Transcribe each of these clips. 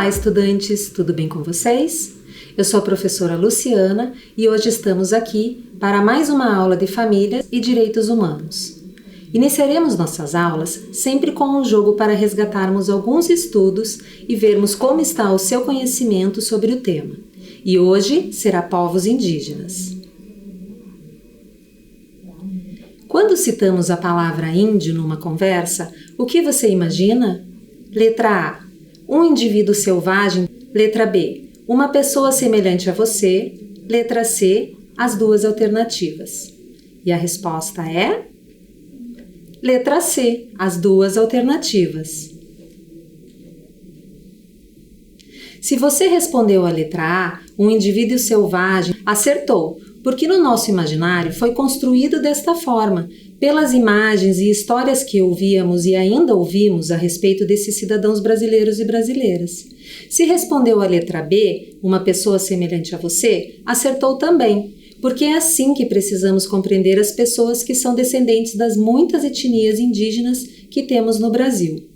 Olá, estudantes, tudo bem com vocês? Eu sou a professora Luciana e hoje estamos aqui para mais uma aula de família e direitos humanos. Iniciaremos nossas aulas sempre com um jogo para resgatarmos alguns estudos e vermos como está o seu conhecimento sobre o tema. E hoje será povos indígenas. Quando citamos a palavra índio numa conversa, o que você imagina? Letra A, um indivíduo selvagem. Letra B, uma pessoa semelhante a você. Letra C, as duas alternativas. E a resposta é? Letra C, as duas alternativas. Se você respondeu a letra A, um indivíduo selvagem, acertou, porque no nosso imaginário foi construído desta forma, pelas imagens e histórias que ouvíamos e ainda ouvimos a respeito desses cidadãos brasileiros e brasileiras. Se respondeu a letra B, uma pessoa semelhante a você, acertou também, porque é assim que precisamos compreender as pessoas que são descendentes das muitas etnias indígenas que temos no Brasil.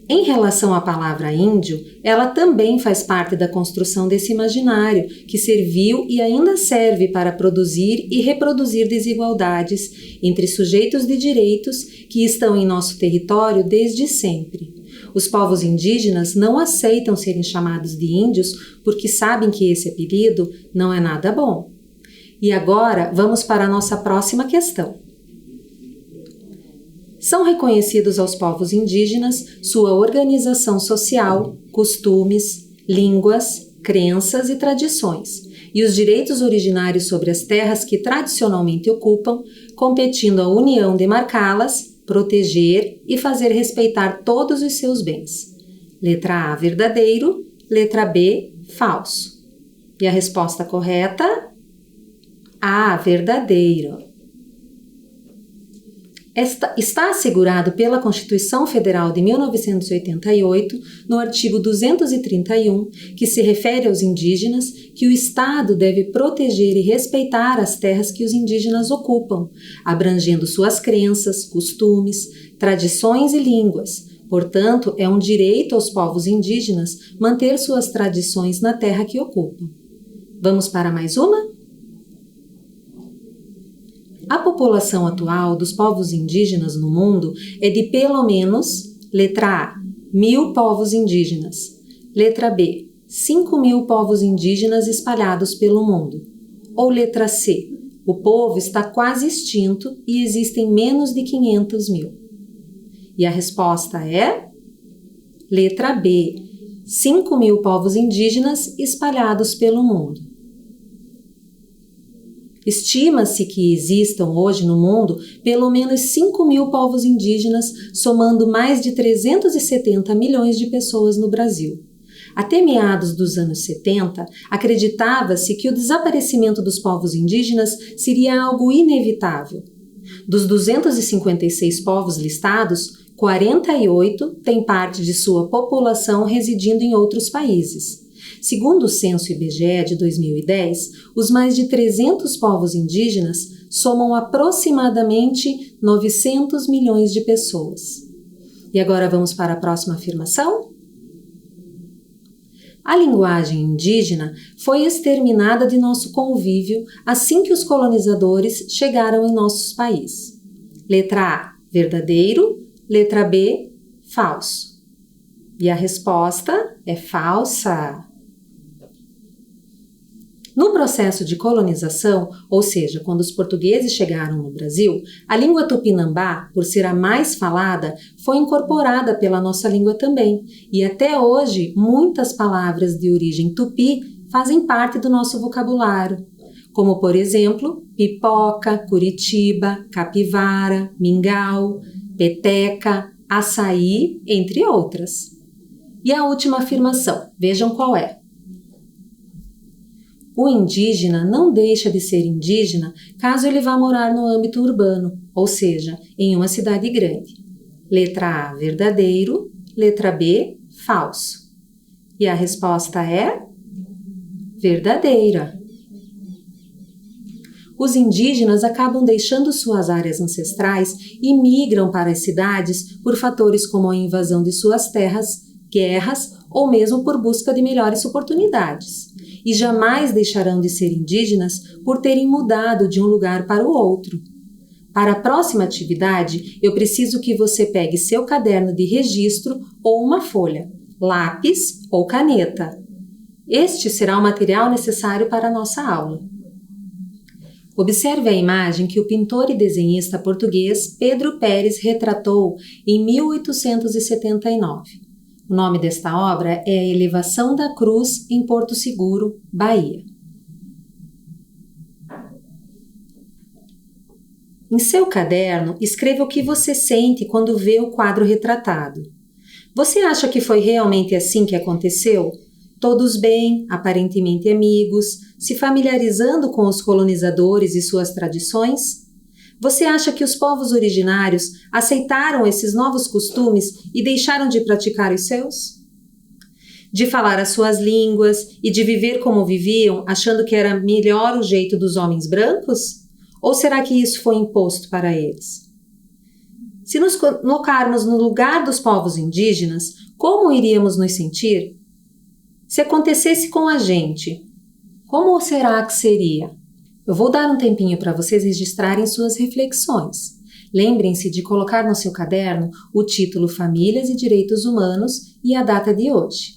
Em relação à palavra índio, ela também faz parte da construção desse imaginário, que serviu e ainda serve para produzir e reproduzir desigualdades entre sujeitos de direitos que estão em nosso território desde sempre. Os povos indígenas não aceitam serem chamados de índios porque sabem que esse apelido não é nada bom. E agora vamos para a nossa próxima questão. São reconhecidos aos povos indígenas sua organização social, costumes, línguas, crenças e tradições, e os direitos originários sobre as terras que tradicionalmente ocupam, competindo à União demarcá-las, proteger e fazer respeitar todos os seus bens. Letra A, verdadeiro. Letra B, falso. E a resposta correta? A, verdadeiro. Está assegurado pela Constituição Federal de 1988, no artigo 231, que se refere aos indígenas, que o Estado deve proteger e respeitar as terras que os indígenas ocupam, abrangendo suas crenças, costumes, tradições e línguas. Portanto, é um direito aos povos indígenas manter suas tradições na terra que ocupam. Vamos para mais uma? A população atual dos povos indígenas no mundo é de pelo menos, letra A, 1.000 povos indígenas, letra B, 5.000 povos indígenas espalhados pelo mundo, ou letra C, o povo está quase extinto e existem menos de 500.000. E a resposta é? Letra B, 5.000 povos indígenas espalhados pelo mundo. Estima-se que existam hoje no mundo pelo menos 5.000 povos indígenas, somando mais de 370 milhões de pessoas no Brasil. Até meados dos anos 70, acreditava-se que o desaparecimento dos povos indígenas seria algo inevitável. Dos 256 povos listados, 48 têm parte de sua população residindo em outros países. Segundo o censo IBGE de 2010, os mais de 300 povos indígenas somam aproximadamente 900 milhões de pessoas. E agora vamos para a próxima afirmação? A linguagem indígena foi exterminada de nosso convívio assim que os colonizadores chegaram em nossos países. Letra A, verdadeiro. Letra B, falso. E a resposta é falsa. No processo de colonização, ou seja, quando os portugueses chegaram no Brasil, a língua tupinambá, por ser a mais falada, foi incorporada pela nossa língua também. E até hoje, muitas palavras de origem tupi fazem parte do nosso vocabulário, como, por exemplo, pipoca, curitiba, capivara, mingau, peteca, açaí, entre outras. E a última afirmação, vejam qual é. O indígena não deixa de ser indígena caso ele vá morar no âmbito urbano, ou seja, em uma cidade grande. Letra A, verdadeiro. Letra B, falso. E a resposta é verdadeira. Os indígenas acabam deixando suas áreas ancestrais e migram para as cidades por fatores como a invasão de suas terras, guerras ou mesmo por busca de melhores oportunidades. E jamais deixarão de ser indígenas por terem mudado de um lugar para o outro. Para a próxima atividade, eu preciso que você pegue seu caderno de registro ou uma folha, lápis ou caneta. Este será o material necessário para a nossa aula. Observe a imagem que o pintor e desenhista português Pedro Pérez retratou em 1879. O nome desta obra é A Elevação da Cruz em Porto Seguro, Bahia. Em seu caderno, escreva o que você sente quando vê o quadro retratado. Você acha que foi realmente assim que aconteceu? Todos bem, aparentemente amigos, se familiarizando com os colonizadores e suas tradições? Você acha que os povos originários aceitaram esses novos costumes e deixaram de praticar os seus? De falar as suas línguas e de viver como viviam, achando que era melhor o jeito dos homens brancos? Ou será que isso foi imposto para eles? Se nos colocarmos no lugar dos povos indígenas, como iríamos nos sentir? Se acontecesse com a gente, como será que seria? Eu vou dar um tempinho para vocês registrarem suas reflexões. Lembrem-se de colocar no seu caderno o título Famílias e Direitos Humanos e a data de hoje.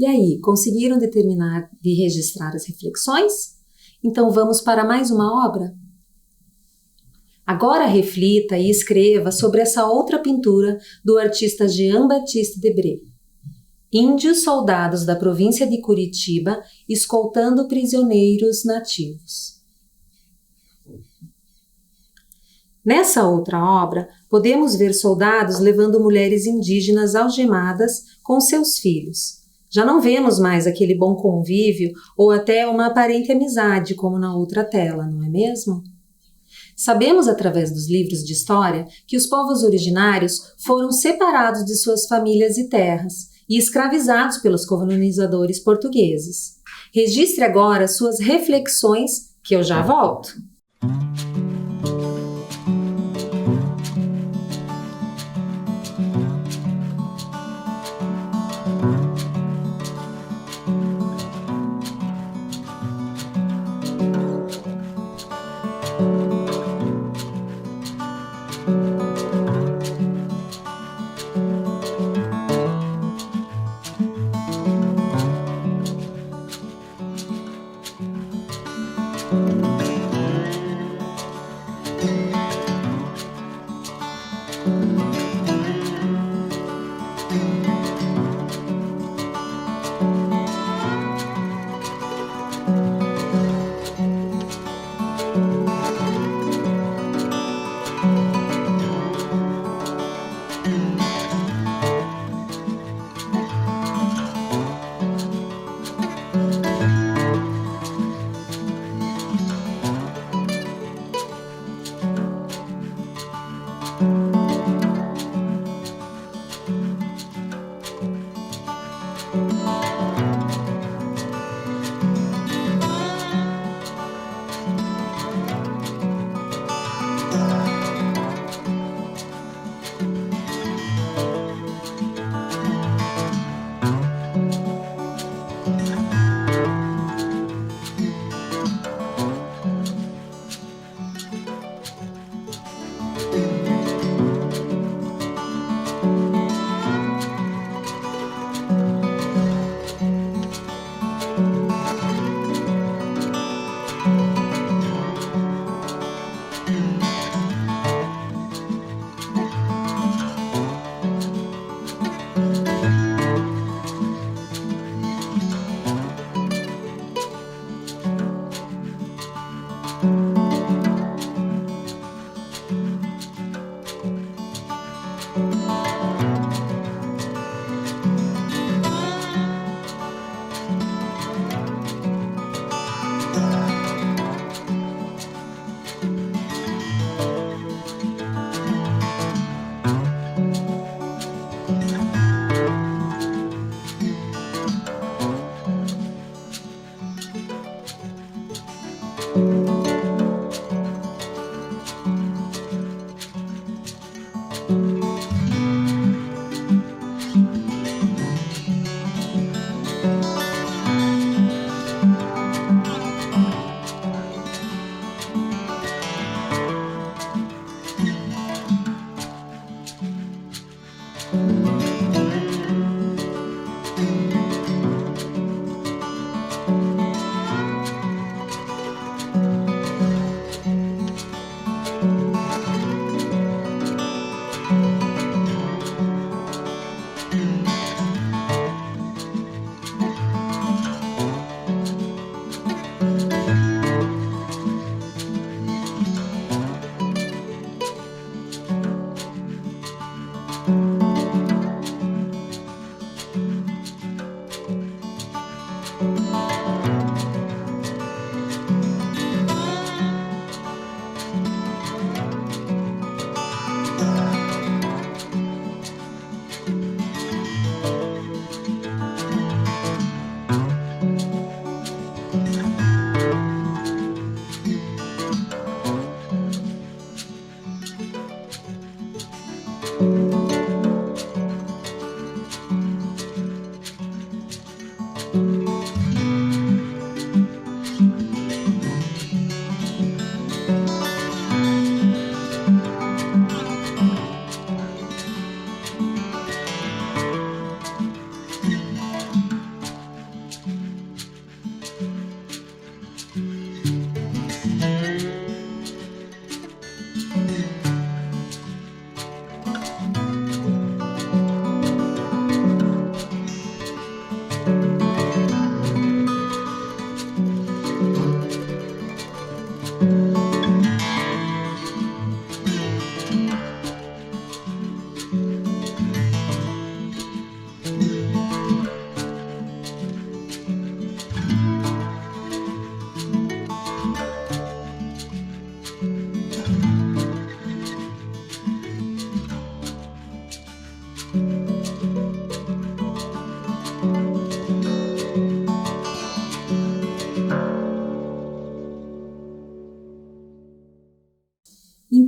E aí, conseguiram determinar e registrar as reflexões? Então vamos para mais uma obra? Agora reflita e escreva sobre essa outra pintura do artista Jean-Baptiste Debré. Índios soldados da província de Curitiba escoltando prisioneiros nativos. Nessa outra obra, podemos ver soldados levando mulheres indígenas algemadas com seus filhos. Já não vemos mais aquele bom convívio ou até uma aparente amizade como na outra tela, não é mesmo? Sabemos através dos livros de história que os povos originários foram separados de suas famílias e terras e escravizados pelos colonizadores portugueses. Registre agora suas reflexões, que eu já volto.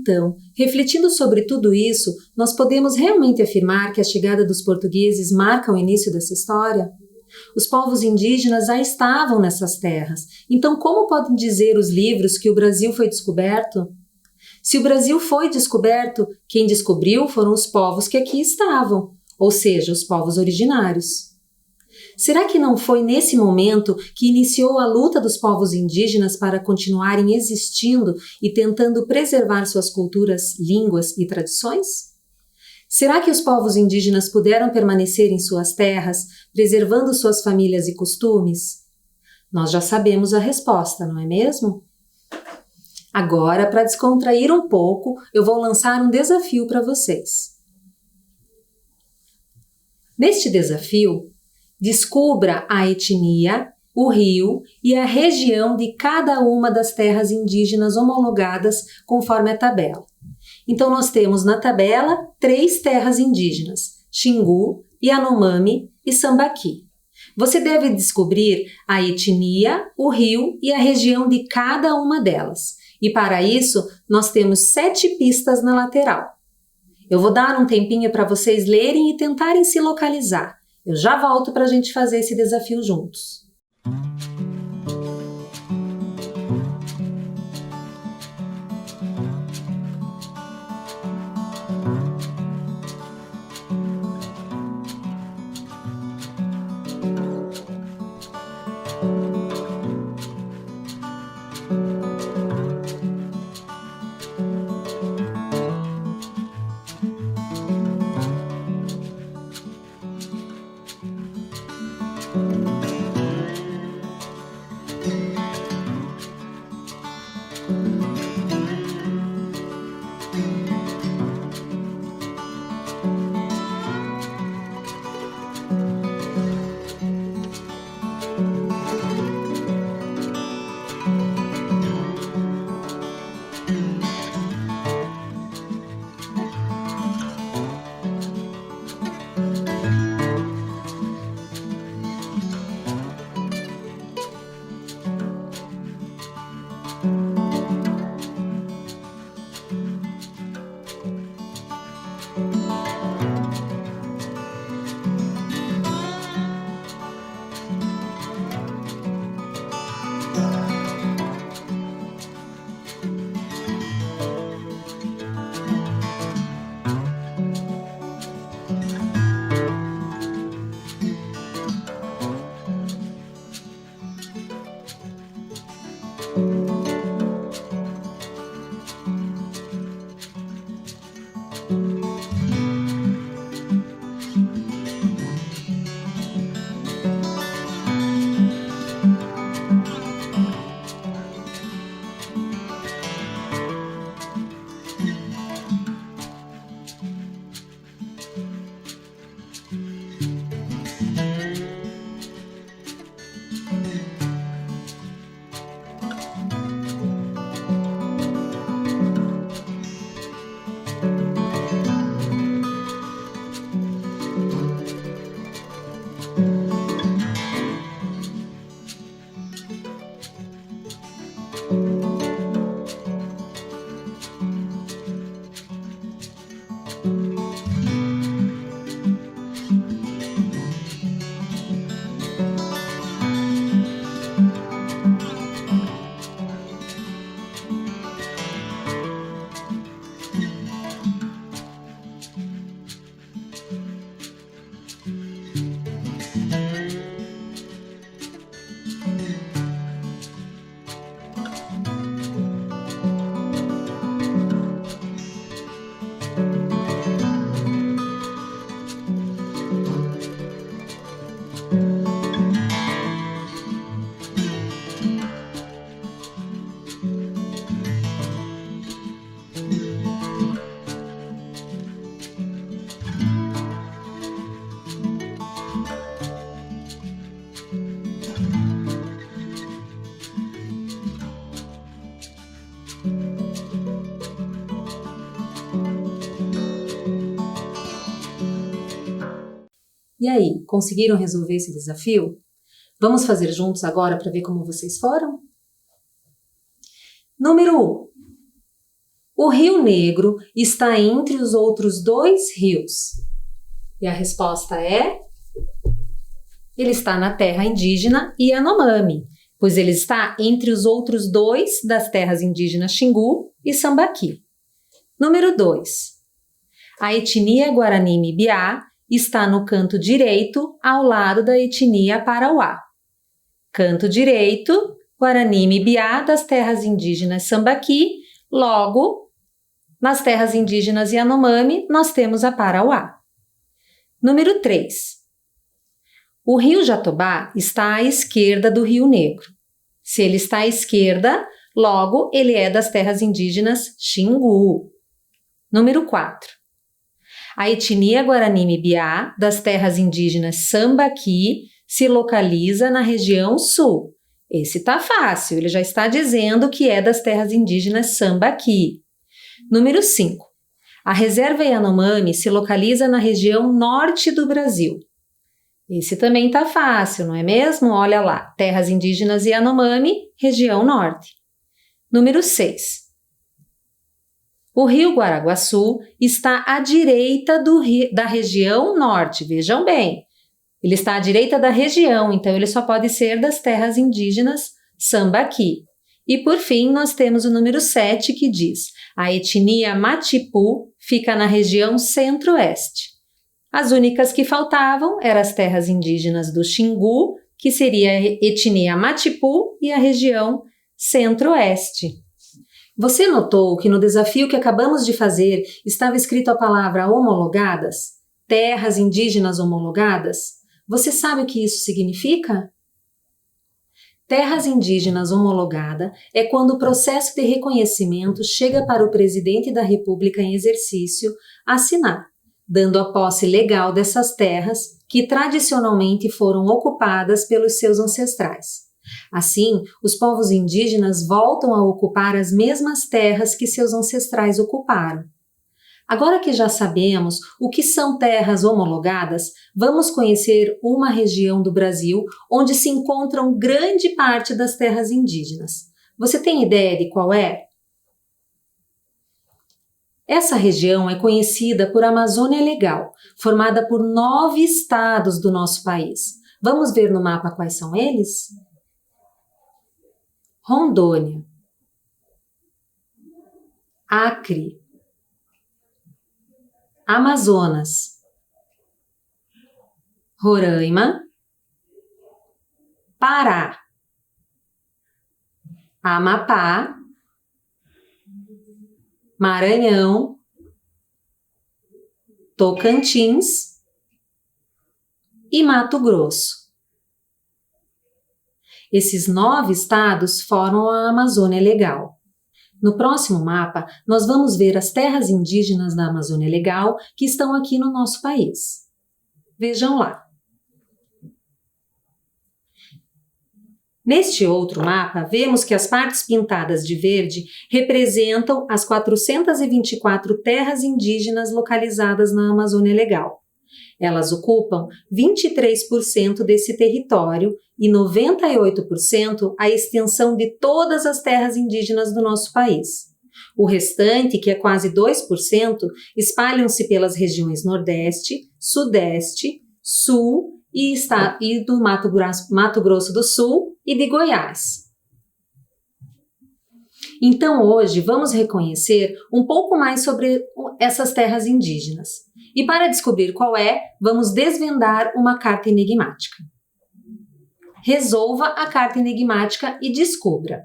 Então, refletindo sobre tudo isso, nós podemos realmente afirmar que a chegada dos portugueses marca o início dessa história? Os povos indígenas já estavam nessas terras, então como podem dizer os livros que o Brasil foi descoberto? Se o Brasil foi descoberto, quem descobriu foram os povos que aqui estavam, ou seja, os povos originários. Será que não foi nesse momento que iniciou a luta dos povos indígenas para continuarem existindo e tentando preservar suas culturas, línguas e tradições? Será que os povos indígenas puderam permanecer em suas terras, preservando suas famílias e costumes? Nós já sabemos a resposta, não é mesmo? Agora, para descontrair um pouco, eu vou lançar um desafio para vocês. Neste desafio, descubra a etnia, o rio e a região de cada uma das terras indígenas homologadas conforme a tabela. Então, nós temos na tabela 3 terras indígenas: Xingu, Yanomami e Sambaqui. Você deve descobrir a etnia, o rio e a região de cada uma delas. E para isso, nós temos 7 pistas na lateral. Eu vou dar um tempinho para vocês lerem e tentarem se localizar. Eu já volto para a gente fazer esse desafio juntos. E aí, conseguiram resolver esse desafio? Vamos fazer juntos agora para ver como vocês foram? Número 1. O Rio Negro está entre os outros dois rios? E a resposta é: ele está na terra indígena Yanomami, pois ele está entre os outros dois das terras indígenas Xingu e Sambaqui. Número 2. A etnia Guarani-Mibiá está no canto direito, ao lado da etnia Parauá. Canto direito, Guarani-Mibiá das terras indígenas Sambaqui, logo, nas terras indígenas Yanomami, nós temos a Parauá. Número 3. O rio Jatobá está à esquerda do Rio Negro. Se ele está à esquerda, logo ele é das terras indígenas Xingu. Número 4. A etnia Guarani-Mibiá das terras indígenas Sambaqui se localiza na região sul. Esse tá fácil, ele já está dizendo que é das terras indígenas Sambaqui. Número 5. A reserva Yanomami se localiza na região norte do Brasil. Esse também tá fácil, não é mesmo? Olha lá, terras indígenas Yanomami, região norte. Número 6. O rio Guaraguaçu está à direita da região norte, vejam bem. Ele está à direita da região, então ele só pode ser das terras indígenas Sambaqui. E por fim, nós temos o número 7 que diz: a etnia Matipu fica na região centro-oeste. As únicas que faltavam eram as terras indígenas do Xingu, que seria a etnia Matipu, e a região centro-oeste. Você notou que no desafio que acabamos de fazer estava escrito a palavra homologadas? Terras indígenas homologadas? Você sabe o que isso significa? Terras indígenas homologada é quando o processo de reconhecimento chega para o presidente da República em exercício assinar, dando a posse legal dessas terras que tradicionalmente foram ocupadas pelos seus ancestrais. Assim, os povos indígenas voltam a ocupar as mesmas terras que seus ancestrais ocuparam. Agora que já sabemos o que são terras homologadas, vamos conhecer uma região do Brasil onde se encontram grande parte das terras indígenas. Você tem ideia de qual é? Essa região é conhecida por Amazônia Legal, formada por 9 estados do nosso país. Vamos ver no mapa quais são eles? Rondônia, Acre, Amazonas, Roraima, Pará, Amapá, Maranhão, Tocantins e Mato Grosso. Esses 9 estados formam a Amazônia Legal. No próximo mapa, nós vamos ver as terras indígenas da Amazônia Legal que estão aqui no nosso país. Vejam lá. Neste outro mapa, vemos que as partes pintadas de verde representam as 424 terras indígenas localizadas na Amazônia Legal. Elas ocupam 23% desse território e 98% a extensão de todas as terras indígenas do nosso país. O restante, que é quase 2%, espalham-se pelas regiões Nordeste, Sudeste, Sul e do Mato Grosso do Sul e de Goiás. Então, hoje, vamos reconhecer um pouco mais sobre essas terras indígenas. E para descobrir qual é, vamos desvendar uma carta enigmática. Resolva a carta enigmática e descubra.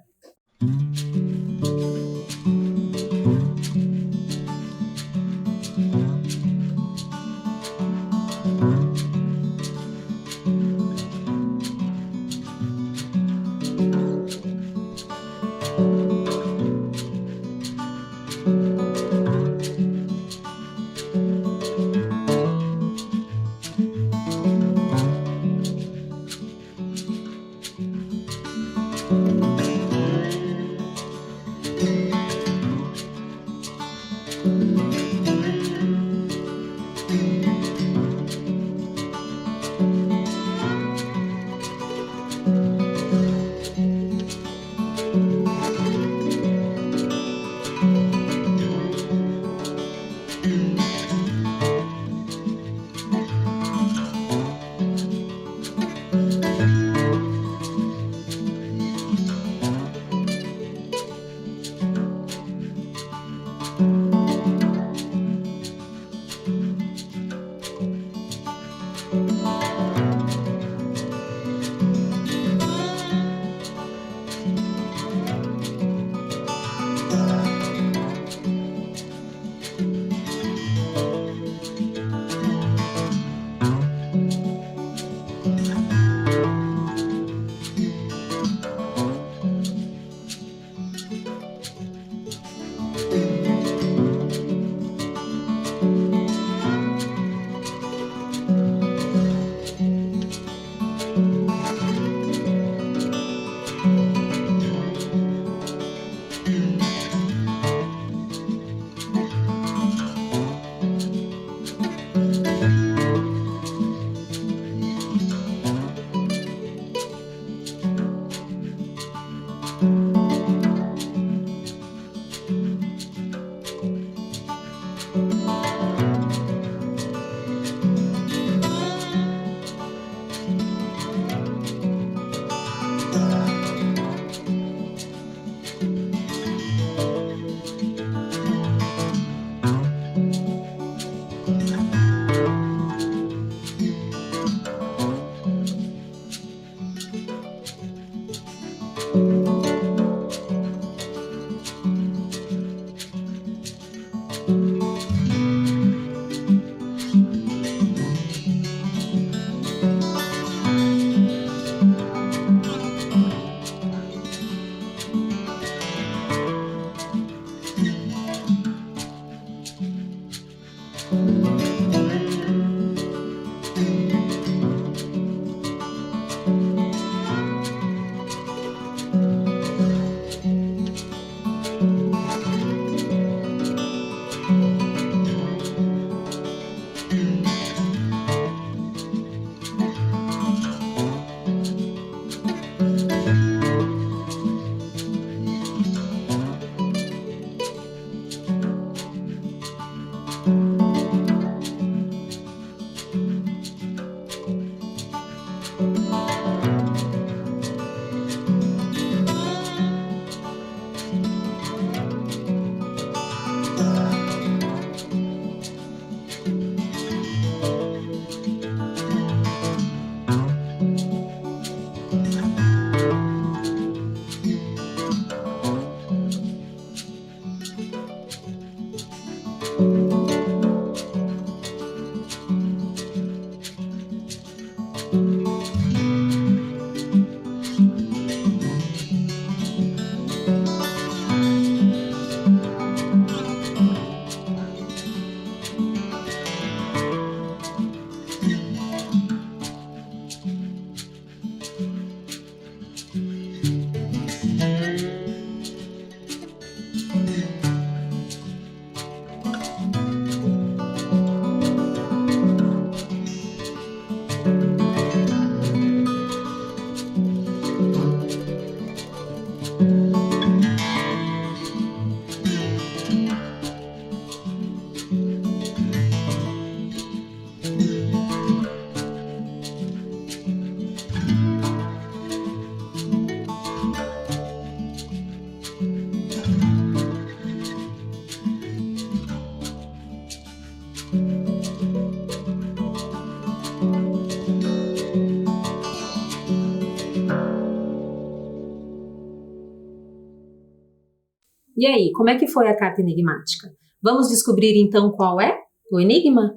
E aí, como é que foi a carta enigmática? Vamos descobrir então qual é o enigma?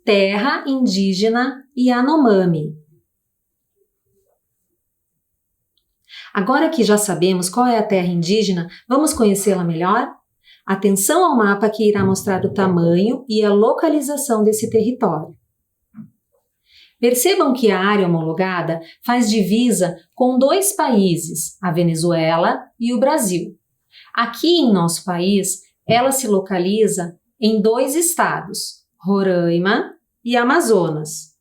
Terra indígena Yanomami. Agora que já sabemos qual é a terra indígena, vamos conhecê-la melhor? Atenção ao mapa que irá mostrar o tamanho e a localização desse território. Percebam que a área homologada faz divisa com 2 países, a Venezuela e o Brasil. Aqui em nosso país, ela se localiza em 2 estados, Roraima e Amazonas.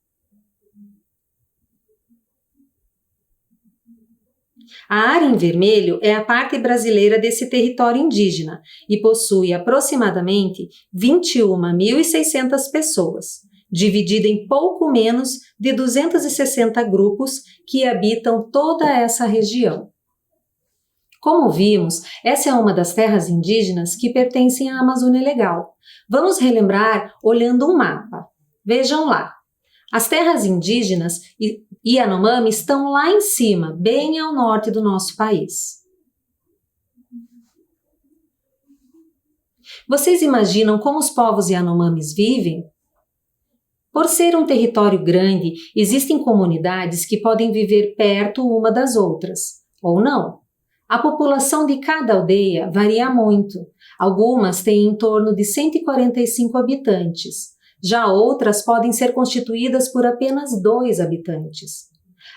A área em vermelho é a parte brasileira desse território indígena e possui aproximadamente 21.600 pessoas, dividida em pouco menos de 260 grupos que habitam toda essa região. Como vimos, essa é uma das terras indígenas que pertencem à Amazônia Legal. Vamos relembrar olhando um mapa. Vejam lá. As terras indígenas Yanomami estão lá em cima, bem ao norte do nosso país. Vocês imaginam como os povos Yanomamis vivem? Por ser um território grande, existem comunidades que podem viver perto uma das outras, ou não. A população de cada aldeia varia muito. Algumas têm em torno de 145 habitantes. Já outras podem ser constituídas por apenas 2 habitantes.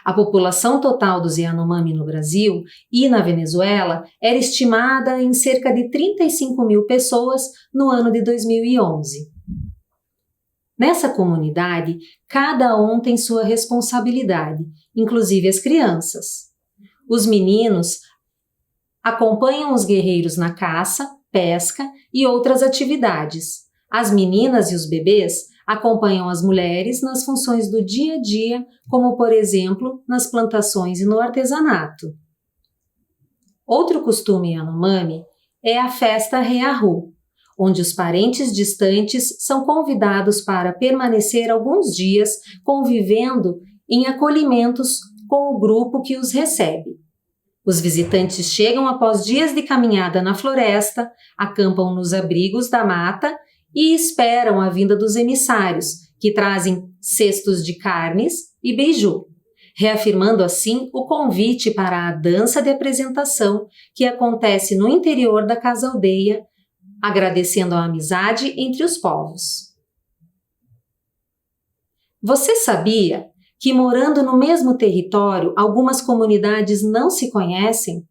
A população total dos Yanomami no Brasil e na Venezuela era estimada em cerca de 35.000 pessoas no ano de 2011. Nessa comunidade, cada um tem sua responsabilidade, inclusive as crianças. Os meninos acompanham os guerreiros na caça, pesca e outras atividades. As meninas e os bebês acompanham as mulheres nas funções do dia a dia, como, por exemplo, nas plantações e no artesanato. Outro costume Yanomami é a festa Reahu, onde os parentes distantes são convidados para permanecer alguns dias convivendo em acolhimentos com o grupo que os recebe. Os visitantes chegam após dias de caminhada na floresta, acampam nos abrigos da mata e esperam a vinda dos emissários, que trazem cestos de carnes e beiju, reafirmando assim o convite para a dança de apresentação que acontece no interior da casa-aldeia, agradecendo a amizade entre os povos. Você sabia que morando no mesmo território, algumas comunidades não se conhecem?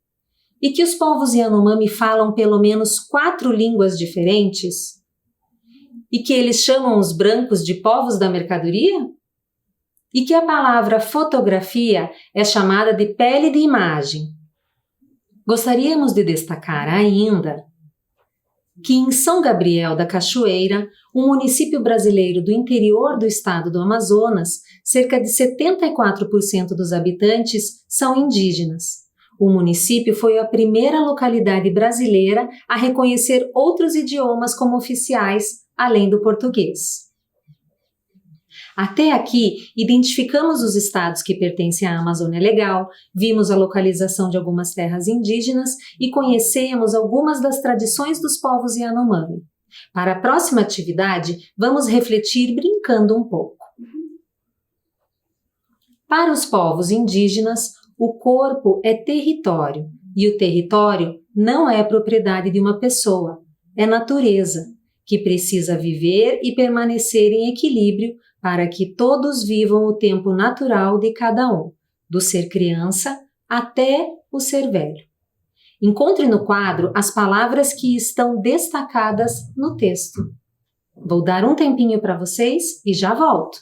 E que os povos Yanomami falam pelo menos 4 línguas diferentes? E que eles chamam os brancos de povos da mercadoria? E que a palavra fotografia é chamada de pele de imagem. Gostaríamos de destacar ainda que em São Gabriel da Cachoeira, um município brasileiro do interior do estado do Amazonas, cerca de 74% dos habitantes são indígenas. O município foi a primeira localidade brasileira a reconhecer outros idiomas como oficiais, além do português. Até aqui, identificamos os estados que pertencem à Amazônia Legal, vimos a localização de algumas terras indígenas e conhecemos algumas das tradições dos povos Yanomami. Para a próxima atividade, vamos refletir brincando um pouco. Para os povos indígenas, o corpo é território e o território não é propriedade de uma pessoa, é natureza, que precisa viver e permanecer em equilíbrio para que todos vivam o tempo natural de cada um, do ser criança até o ser velho. Encontre no quadro as palavras que estão destacadas no texto. Vou dar um tempinho para vocês e já volto.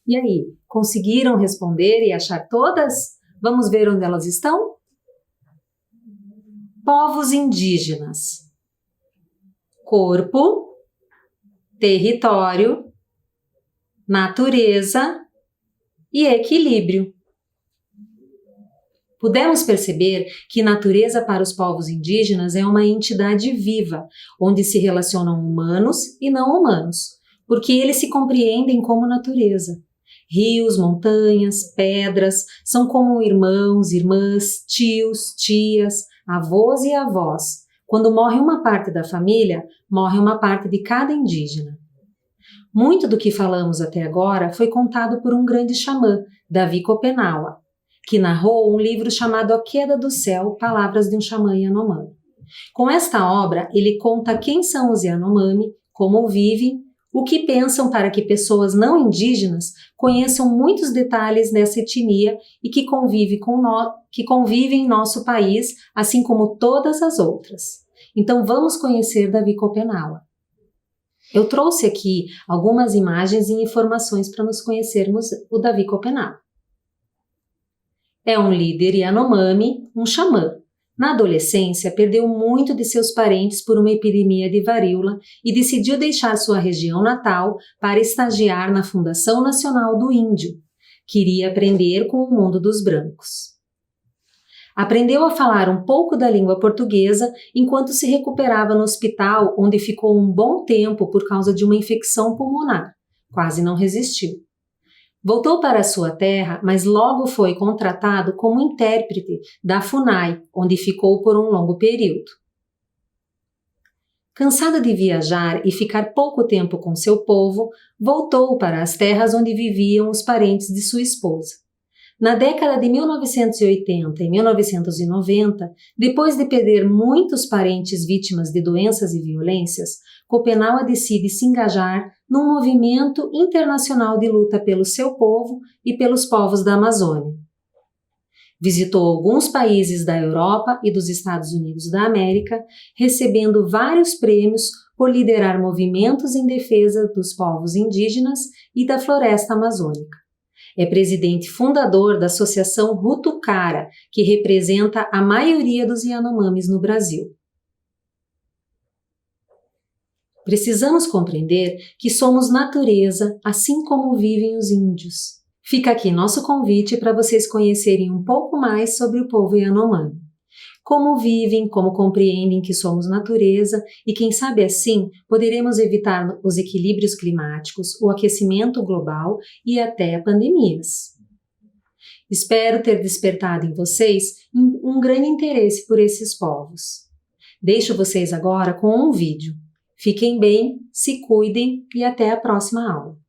E aí, conseguiram responder e achar todas? Vamos ver onde elas estão? Povos indígenas. Corpo, território, natureza e equilíbrio. Pudemos perceber que natureza para os povos indígenas é uma entidade viva, onde se relacionam humanos e não humanos, porque eles se compreendem como natureza. Rios, montanhas, pedras são como irmãos, irmãs, tios, tias, avós e avós. Quando morre uma parte da família, morre uma parte de cada indígena. Muito do que falamos até agora foi contado por um grande xamã, Davi Copenaua, que narrou um livro chamado A Queda do Céu, Palavras de um Xamã Yanomami. Com esta obra, ele conta quem são os Yanomami, como vivem, o que pensam para que pessoas não indígenas conheçam muitos detalhes dessa etnia e que convivem em nosso país, assim como todas as outras. Então vamos conhecer Davi Copenaua. Eu trouxe aqui algumas imagens e informações para nos conhecermos o Davi Copenaua. É um líder Yanomami, um xamã. Na adolescência, perdeu muito de seus parentes por uma epidemia de varíola e decidiu deixar sua região natal para estagiar na Fundação Nacional do Índio. Queria aprender com o mundo dos brancos. Aprendeu a falar um pouco da língua portuguesa enquanto se recuperava no hospital, onde ficou um bom tempo por causa de uma infecção pulmonar. Quase não resistiu. Voltou para sua terra, mas logo foi contratado como intérprete da FUNAI, onde ficou por um longo período. Cansado de viajar e ficar pouco tempo com seu povo, voltou para as terras onde viviam os parentes de sua esposa. Na década de 1980 e 1990, depois de perder muitos parentes vítimas de doenças e violências, Copenaua decide se engajar num movimento internacional de luta pelo seu povo e pelos povos da Amazônia. Visitou alguns países da Europa e dos Estados Unidos da América, recebendo vários prêmios por liderar movimentos em defesa dos povos indígenas e da floresta amazônica. É presidente fundador da Associação Rutucara, que representa a maioria dos Yanomamis no Brasil. Precisamos compreender que somos natureza, assim como vivem os índios. Fica aqui nosso convite para vocês conhecerem um pouco mais sobre o povo Yanomami. Como vivem, como compreendem que somos natureza e quem sabe assim poderemos evitar os equilíbrios climáticos, o aquecimento global e até pandemias. Espero ter despertado em vocês um grande interesse por esses povos. Deixo vocês agora com um vídeo. Fiquem bem, se cuidem e até a próxima aula.